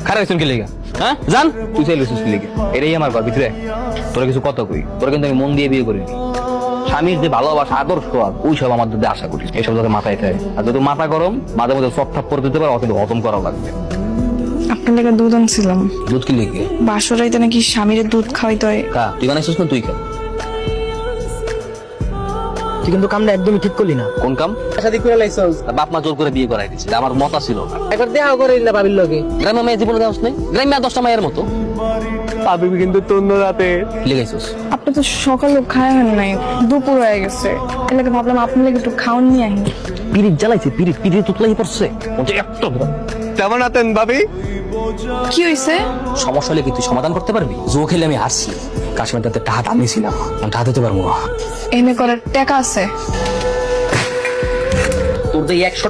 খারাপ কি লেগে হ্যাঁ জান তুই চাইলে কি লেগে এটাই আমার ঘর ভিতরে তোরা কিছু কথা কই তোরা কিন্তু আমি মন দিয়ে বিয়ে করিনি স্বামীর যে ভালোবাসা আদর্শ ওই সব আমার যদি আশা করি এইসব যাতে মাথায় থাকে আর যদি মাথা গরম মাঝে মধ্যে সব থাপ করে দিতে পারো কিন্তু হজম করা লাগবে। আপনার লেগে দুধ আনছিলাম। দুধ কি লেগে বাসরাইতে নাকি স্বামীর দুধ খাওয়াইতে হয়। কা তুই বানাইছিস না তুই খা তুই কিন্তু কামটা একদমই ঠিক করলি না। কোন কাম শাদি করে লাইছস, বাপ মা জোর করে বিয়ে করাই দিচ্ছে আমার মতা ছিল না একবার দেখা করে না ভাবির লগে। গ্রামের মেয়ে জীবনে দেওয়া নেই গ্রামে 10টা মায়ের মতো ভাবি কিন্তু তন্ন রাতে লেগেছিস আপনি তো সকালে খায় হন নাই, দুপুর হয়ে গেছে, এলাকা ভাবলাম আপনি লেগে একটু খাওয়ান নিয়ে আহি। পিরিত জ্বালাইছে পিরিত তুতলাই পড়ছে একটা কেমন আছেন ভাবি? কি হয়েছে? সমস্যা হলে কি তুই সমাধান করতে পারবি? জো খেলে আমি হারছি কাশ্মীর তাতে টাকা আনিয়েছিলাম টাকা দিতে পারবো না। এনে করার টাকা আছে? তোর যে 100